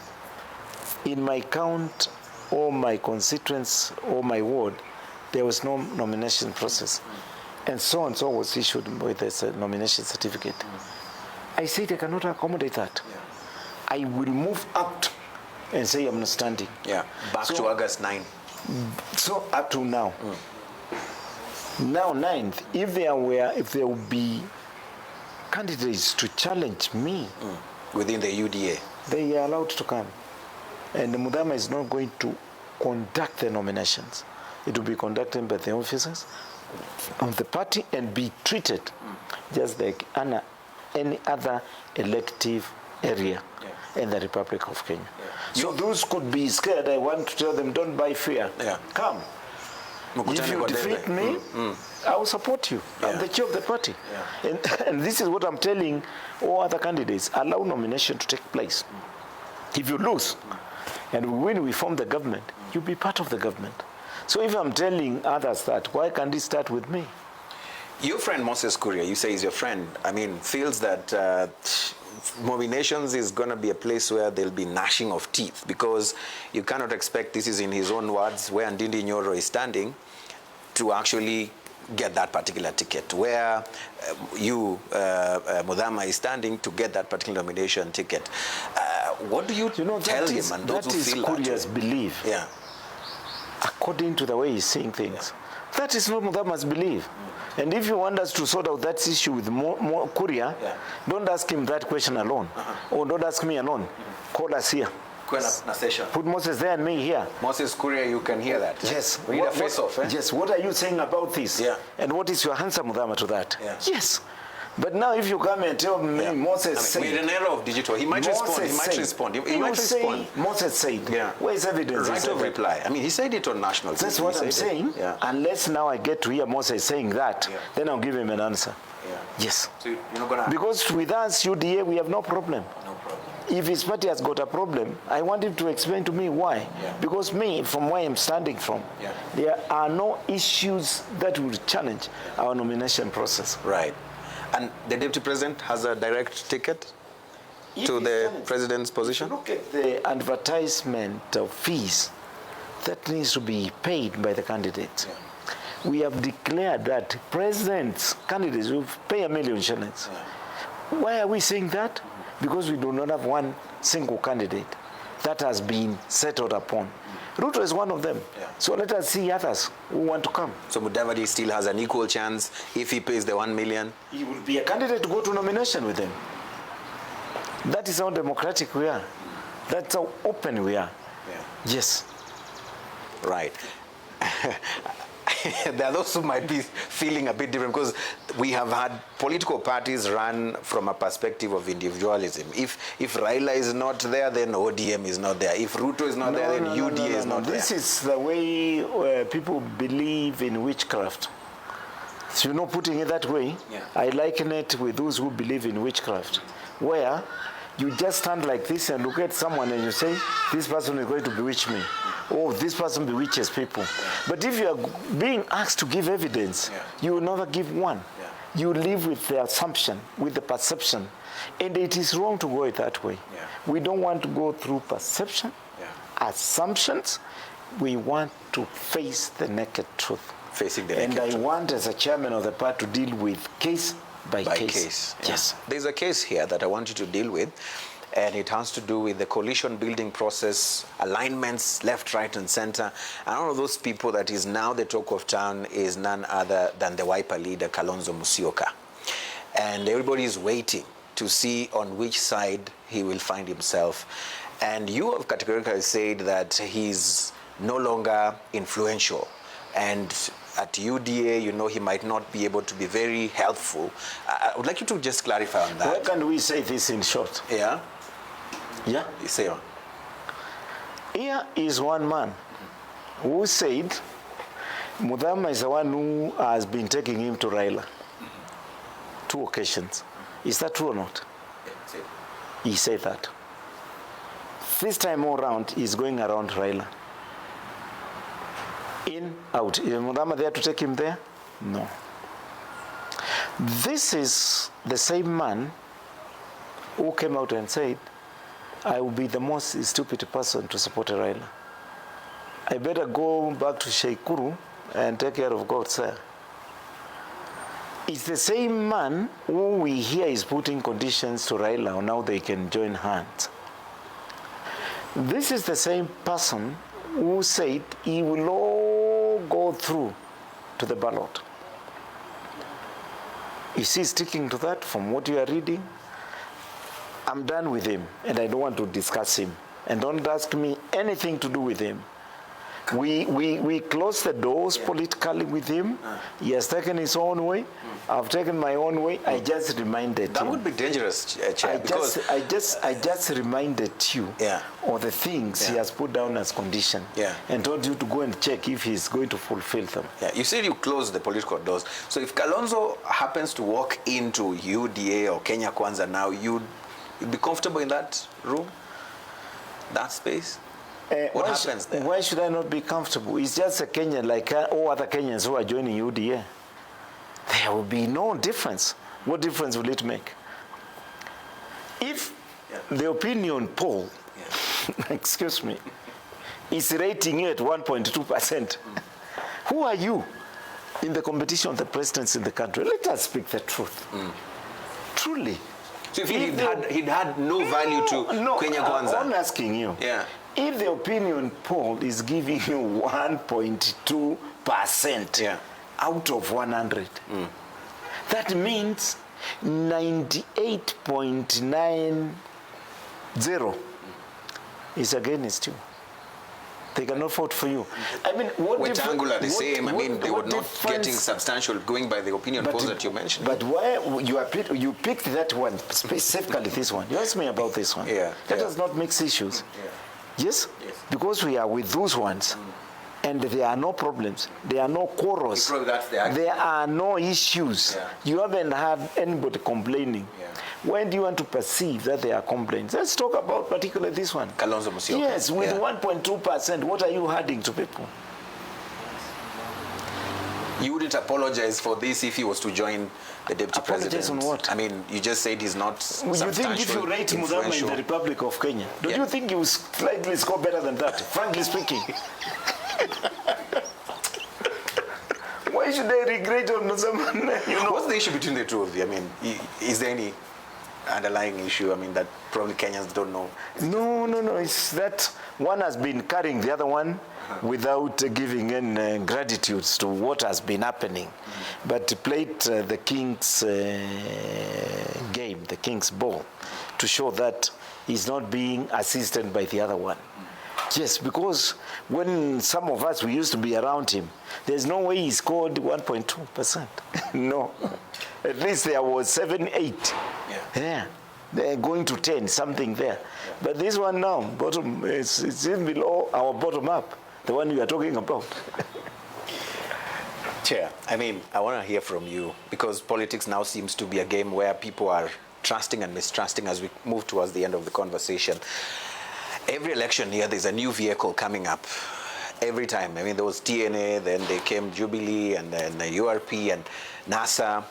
in my count or my constituents or my ward, there was no nomination process? And so was issued with this nomination certificate. I said I cannot accommodate that. Yeah. I will move out and say I'm not standing. Yeah, back to August 9. So up to now. Now 9th, if there will be candidates to challenge me within the UDA, they are allowed to come. And MUTHAMA is not going to conduct the nominations. It will be conducted by the officers of the party and be treated just like any other elective area in the Republic of Kenya. So those could be scared. I want to tell them, don't buy fear. Come. If you defeat me, I will support you. I'm the chair of the party. And this is what I'm telling all other candidates. Allow nomination to take place. If you lose, and when we form the government, you'll be part of the government. So if I'm telling others that, why can't it start with me? Your friend Moses Kuria, you say is your friend, I mean, feels that nominations is going to be a place where there'll be gnashing of teeth, because you cannot expect, this is in his own words, where Ndindi Nyoro is standing, to actually get that particular ticket, where MUTHAMA is standing to get that particular nomination ticket. What do you tell him and those who feel that? That is Kuria's belief. Yeah. According to the way he's seeing things. That is not MUTHAMA's belief. And if you want us to sort out that issue with Kuria, don't ask him that question alone. Or don't ask me alone. Call us here. Put Moses there and me here. Moses Kuria, you can hear that. Yes. We need a face-off. Yes. What are you saying about this? And what is your answer, MUTHAMA, to that? Yes. But now if you come and tell me Moses said... We're in an era of digital. He might respond. He might respond. Moses said. Where is evidence? Right of reply. I mean, he said it on national. That's what I'm saying. Unless now I get to hear Moses saying that, then I'll give him an answer. Yes. So you're not gonna... Because with us, UDA, we have no problem. No problem. If his party has got a problem, I want him to explain to me why. Because me, from where I'm standing from, there are no issues that will challenge our nomination process. Right. And the Deputy President has a direct ticket to the President's position? Look at the advertisement of fees that needs to be paid by the candidates. We have declared that President's candidates will pay $1 million shillings. Why are we saying that? Because we do not have one single candidate that has been settled upon. Ruto is one of them. So let us see others who want to come. So Mudavadi still has an equal chance if he pays the $1 million? He will be a candidate to go to nomination with them. That is how democratic we are. That's how open we are. Yes. Right. There are those who might be feeling a bit different, because we have had political parties run from a perspective of individualism. If Raila is not there, then ODM is not there. If Ruto is not there, then UDA is not there. This is the way people believe in witchcraft. So, putting it that way, I liken it with those who believe in witchcraft, where you just stand like this and look at someone and you say, this person is going to bewitch me. Oh, this person bewitches people. But if you are being asked to give evidence, you will never give one. You live with the assumption, with the perception. And it is wrong to go it that way. We don't want to go through perception, assumptions. We want to face the naked truth. Facing the naked truth. And I want, as a chairman of the party, to deal with case by case. Yes. There's a case here that I want you to deal with, and it has to do with the coalition building process, alignments left, right, and center. And one of those people that is now the talk of town is none other than the Wiper leader, Kalonzo Musyoka. And everybody is waiting to see on which side he will find himself. And you have categorically said that he's no longer influential. And at UDA, he might not be able to be very helpful. I would like you to just clarify on that. Why can't we say this in short? Yeah? You say on. Here is one man who said MUTHAMA is the one who has been taking him to Raila. 2 occasions. Is that true or not? He said that. This time all around, he's going around Raila. In, out. Is MUTHAMA there to take him there? No. This is the same man who came out and said, I will be the most stupid person to support Raila. I better go back to Sheikuru and take care of God, sir. It's the same man who we hear is putting conditions to Raila on how they can join hands. This is the same person who said he will all go through to the ballot. Is he sticking to that from what you are reading? I'm done with him, and I don't want to discuss him. And don't ask me anything to do with him. We closed the doors politically with him. He has taken his own way. I've taken my own way. I just reminded him. That would be dangerous, Chair, because I just reminded you of the things he has put down as condition, and told you to go and check if he's going to fulfill them. You said you closed the political doors. So if Kalonzo happens to walk into UDA or Kenya Kwanza now, you'd be comfortable in that room, that space? What happens there? Why should I not be comfortable? It's just a Kenyan like all other Kenyans who are joining UDA. There will be no difference. What difference will it make? If the opinion poll, excuse me, is rating you at 1.2%, who are you in the competition of the presidents in the country? Let us speak the truth. Truly. So if he'd had no value to Kenya Kwanza? I'm asking you. If the opinion poll is giving you 1.2% out of 100, that means 98.90 is against you. They cannot vote for you. I mean, what Wetangula the same. I mean, they were not getting substantial going by the opinion polls that you mentioned. But why you picked that one, specifically this one? You asked me about this one. That does not mix issues. Yes? Because we are with those ones, and there are no problems, there are no quarrels, there are no issues. You haven't had anybody complaining. When do you want to perceive that there are complaints? Let's talk about particularly this one. Kalonzo Musyoka. Yes, with 1.2%, what are you adding to people? You wouldn't apologize for this if he was to join the deputy president? On what? I mean, you just said he's not substantial. You think if you rate MUTHAMA in the Republic of Kenya, don't you think you will slightly score better than that, frankly speaking? Why should I regret on MUTHAMA? What's the issue between the two of you? I mean, is there any underlying issue, I mean, that probably Kenyans don't know? No. It's that one has been carrying the other one without giving any gratitude to what has been happening. But played the king's game, the king's ball, to show that he's not being assisted by the other one. Yes, because when some of us, we used to be around him, there's no way he scored 1.2%. No. At least there was 7, 8. They're going to 10, something there. But this one now, bottom, it's in below our bottom up, the one you are talking about. Chair, I mean, I want to hear from you, because politics now seems to be a game where people are trusting and mistrusting as we move towards the end of the conversation. Every election here, there's a new vehicle coming up. Every time. I mean, there was TNA, then they came Jubilee, and then the URP and NASA.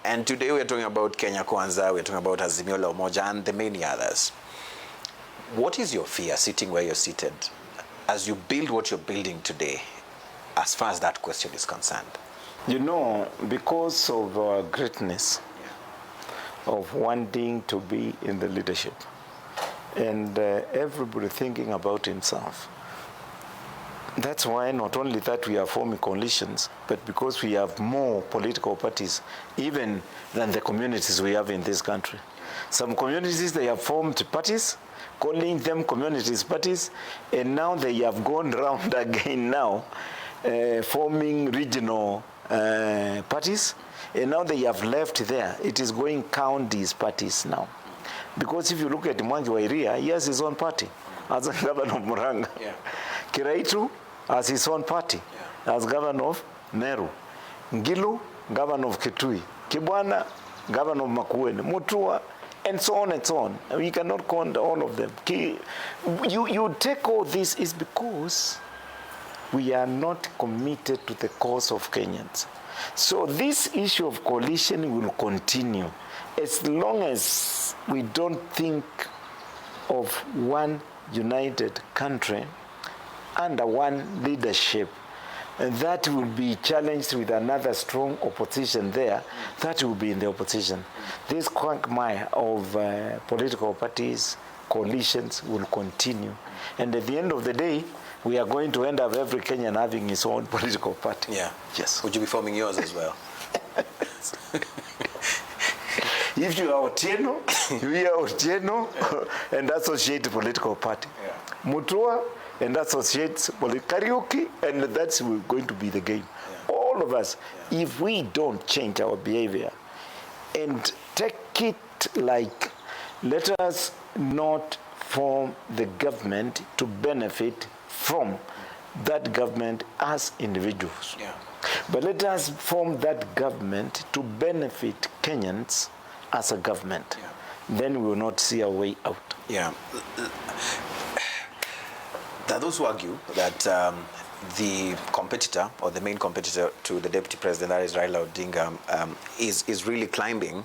And today we're talking about Kenya Kwanza, we're talking about Azimio la Umoja, and the many others. What is your fear sitting where you're seated as you build what you're building today, as far as that question is concerned? You know, because of our greatness of wanting to be in the leadership, and everybody thinking about himself. That's why not only that we are forming coalitions, but because we have more political parties, even than the communities we have in this country. Some communities, they have formed parties, calling them communities parties, and now they have gone round again now, forming regional parties, and now they have left there. It is going counties parties now. Because if you look at Mwangi wa Iria, he has his own party as a governor of Muranga. Kiraitu has his own party as governor of Meru. Ngilu, governor of Kitui. Kibwana, governor of Makueni. Mutua, and so on and so on. We cannot count all of them. You take all this is because we are not committed to the cause of Kenyans. So this issue of coalition will continue as long as we don't think of one united country under one leadership and that will be challenged with another strong opposition there, that will be in the opposition. This quagmire of political parties, coalitions will continue. And at the end of the day, we are going to end up every Kenyan having his own political party. Yeah. Yes. Would you be forming yours as well? If you are Otieno, we are Otieno and associate political party. Yeah. Mutua and associates karaoke, and that's going to be the game. Yeah. All of us, if we don't change our behavior and take it like, let us not form the government to benefit from that government as individuals. Yeah. But let us form that government to benefit Kenyans as a government. Yeah. Then we will not see a way out. Yeah. There are those who argue that the competitor, or the main competitor to the deputy president, that is Raila Odinga, is really climbing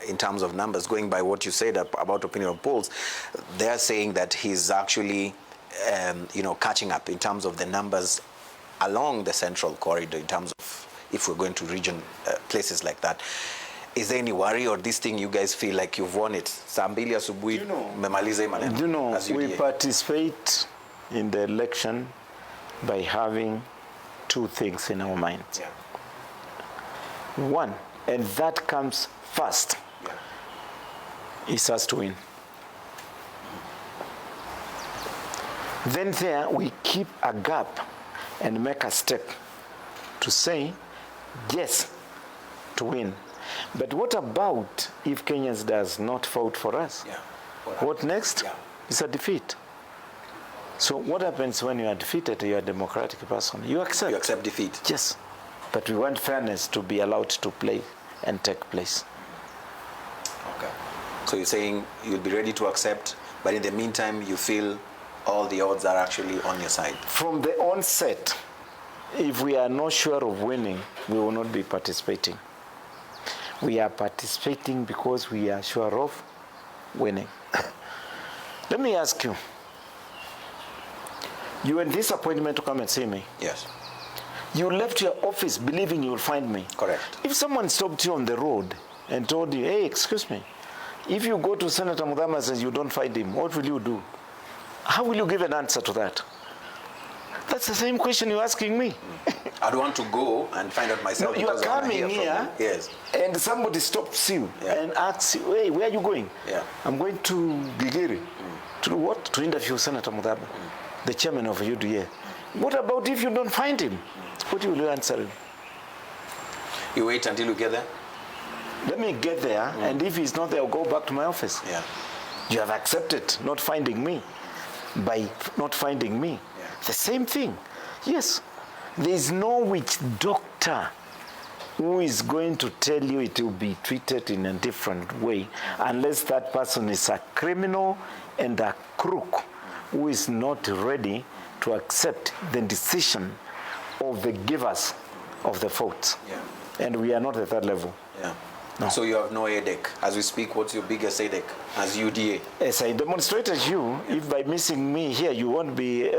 in terms of numbers. Going by what you said about opinion polls, they're saying that he's actually catching up in terms of the numbers along the central corridor, in terms of if we're going to region places like that. Is there any worry, or this thing you guys feel like you've won it? Sambilia asubuhi mmemaliza maneno. You know, we participate in the election by having two things in our minds. Yeah. One, and that comes first, is us to win. Then there we keep a gap and make a step to say yes to win. But what about if Kenyans does not vote for us? Yeah. What next? Yeah. Is a defeat. So what happens when you are defeated? You are a democratic person. You accept. You accept defeat. Yes. But we want fairness to be allowed to play and take place. Okay. So you're saying you'll be ready to accept, but in the meantime, you feel all the odds are actually on your side? From the onset, if we are not sure of winning, we will not be participating. We are participating because we are sure of winning. Let me ask you. You had this appointment to come and see me. Yes. You left your office believing you will find me. Correct. If someone stopped you on the road and told you, hey, excuse me, if you go to Senator MUTHAMA and you don't find him, what will you do? How will you give an answer to that? That's the same question you're asking me. I'd want to go and find out myself. No, you are coming here, yes, and somebody stops you and asks you, hey, where are you going? Yeah. I'm going to Gigiri. To do what? To interview Senator MUTHAMA, the chairman of UDA. What about if you don't find him? What will you answer him? You wait until you get there? Let me get there, and if he's not there, I'll go back to my office. Yeah. You have accepted not finding me. By not finding me. Yeah. The same thing. Yes. There is no witch doctor who is going to tell you it will be treated in a different way unless that person is a criminal and a crook who is not ready to accept the decision of the givers of the votes. Yeah. And we are not at that level. Yeah. No. So you have no headache. As we speak, what's your biggest headache as UDA? As I demonstrated you, if by missing me here, you won't be,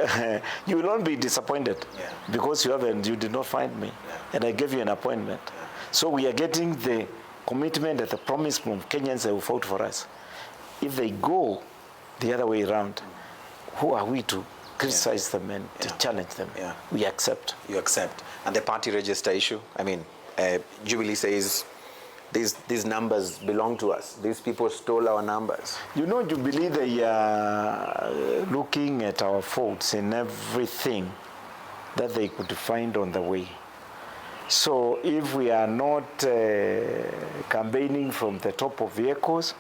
you will not be disappointed because you did not find me, and I gave you an appointment. So we are getting the commitment and the promise from Kenyans who fought for us. If they go the other way around, who are we to criticize them and to challenge them? Yeah. We accept. You accept. And the party register issue, I mean, Jubilee says these numbers belong to us. These people stole our numbers. You know, Jubilee, they are looking at our faults in everything that they could find on the way. So if we are not campaigning from the top of vehicles,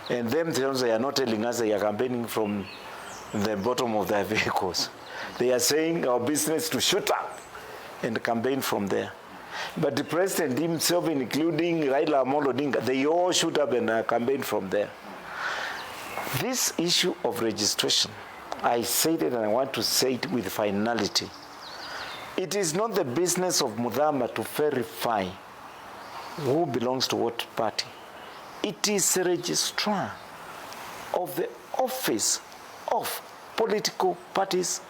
and themselves they are not telling us they are campaigning from the bottom of their vehicles. They are saying our business to shoot up and campaign from there. But the president himself, including Raila Amolo Odinga, they all shoot up and campaign from there. This issue of registration, I said it and I want to say it with finality. It is not the business of MUTHAMA to verify who belongs to what party. It is the registrar of the office of political parties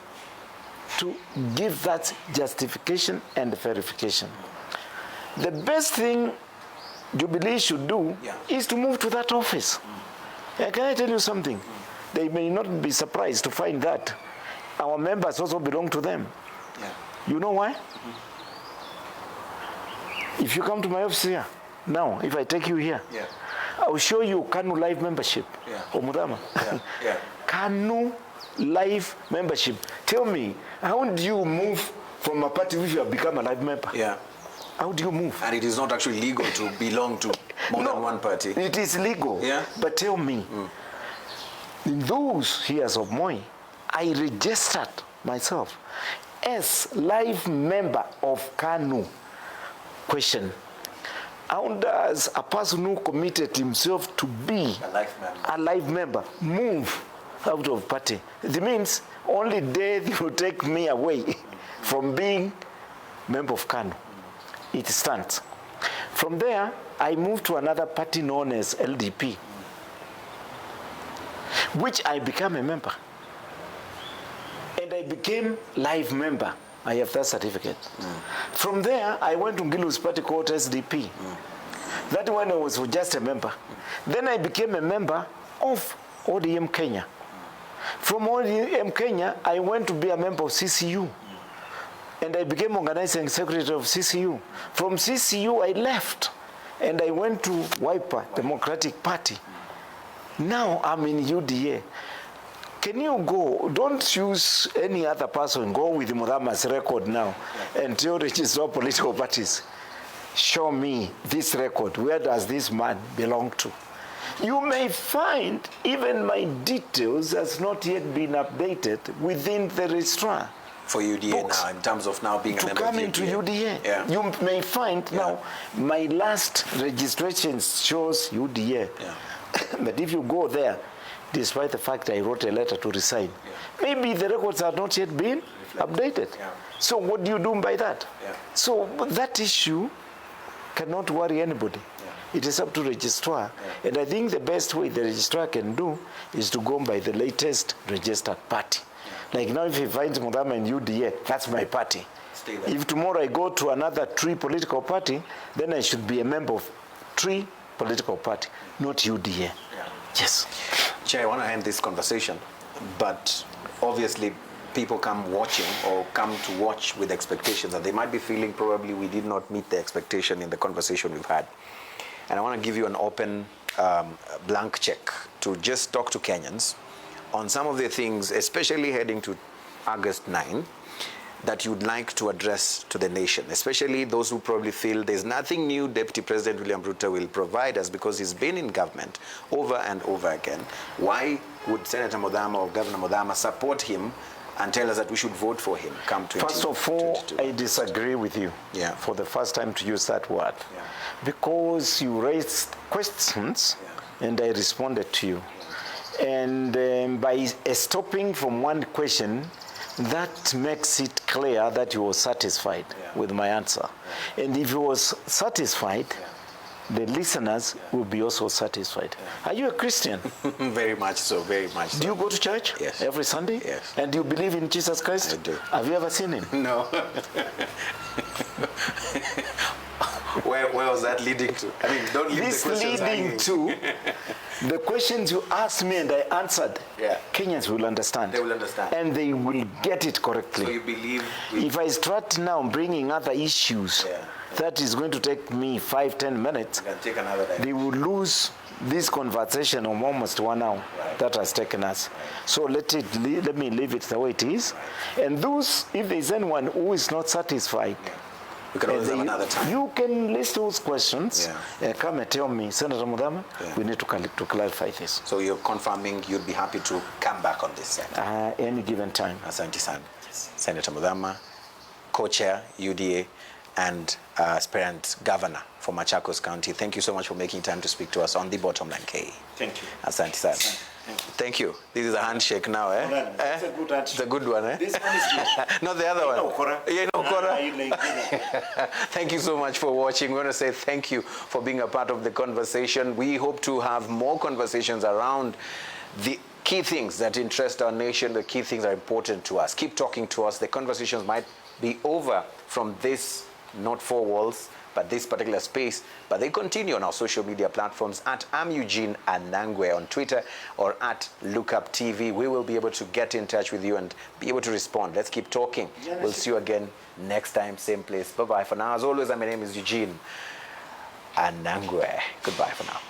to give that justification and verification. The best thing Jubilee should do is to move to that office. Can I tell you something? They may not be surprised to find that our members also belong to them. You know why? If you come to my office here, now, if I take you here, I'll show you KANU Live membership, or MUTHAMA. KANU Live membership. Tell me, how do you move from a party if you have become a live member? How do you move? And it is not actually legal to belong to more than one party. It is legal. But tell me, in those years of Moi, I registered myself as live member of KANU. Question: how does a person who committed himself to be a live member move out of party? It means only death will take me away from being member of KANU. It stands. From there, I moved to another party known as LDP, which I became a member. And I became live member. I have that certificate. From there, I went to Ngilu's party called SDP. That one I was just a member. Then I became a member of ODM Kenya. From ODM Kenya, I went to be a member of CCU. And I became organizing secretary of CCU. From CCU, I left. And I went to Wiper, Democratic Party. Now I'm in UDA. Can you go, don't use any other person, go with MUTHAMA's record now and tell register political parties, show me this record, where does this man belong to? You may find even my details has not yet been updated within the registrar. For UDA now, in terms of now being a member of UDA. To come into UDA. You may find now, my last registration shows UDA. But if you go there, despite the fact I wrote a letter to resign, maybe the records are not yet been updated. So what do you do by that? So that issue cannot worry anybody. It is up to registrar. And I think the best way the registrar can do is to go by the latest registered party. Like now, if he finds MUTHAMA in UDA, that's my party. If tomorrow I go to another Tree political party, then I should be a member of Tree political party, not UDA. Yes. Chair, I want to end this conversation, but obviously people come watching or come to watch with expectations that they might be feeling probably we did not meet the expectation in the conversation we've had. And I want to give you an open blank check to just talk to Kenyans on some of the things, especially heading to August 9, that you'd like to address to the nation, especially those who probably feel there's nothing new Deputy President William Ruto will provide us because he's been in government over and over again. Why would Senator MUTHAMA or Governor MUTHAMA support him and tell us that we should vote for him come 2022? First of all, I disagree with you for the first time to use that word. Because you raised questions and I responded to you. And by stopping from one question, that makes it clear that you were satisfied with my answer. And if you was satisfied, the listeners will be also satisfied. Are you a Christian? Very much so, very much so. Do you go to church every Sunday? Yes. And do you believe in Jesus Christ? I do. Have you ever seen him? No. Where was that leading to? I mean, don't leave this the questions leading to the questions you asked me and I answered. Kenyans will understand. They will understand. And they will get it correctly. So you believe... If I start now bringing other issues, that is going to take me 5-10 minutes. You can take another day. They will lose this conversation of almost 1 hour that has taken us. So let me leave it the way it is. And those, if there is anyone who is not satisfied, we can always have another time. You can list those questions and come and tell me, Senator MUTHAMA, we need to clarify this. So you're confirming you'd be happy to come back on this, Senator? Any given time. Asante sana. Senator MUTHAMA, co-chair, UDA, and aspirant governor for Machakos County. Thank you so much for making time to speak to us on the Bottom Line K. Thank you. Asante sana. Thank you. This is a handshake now, eh? It's a good handshake. It's a good one, eh? This one is good. Not the other one. No, Thank you so much for watching. We want to say thank you for being a part of the conversation. We hope to have more conversations around the key things that interest our nation, the key things that are important to us. Keep talking to us. The conversations might be over from this, not four walls, but this particular space, but they continue on our social media platforms at Eugene Anangwe on Twitter or at Lookup TV. We will be able to get in touch with you and be able to respond. Let's keep talking. We'll see you again next time, same place. Bye-bye for now. As always, my name is Eugene Anangwe. Goodbye for now.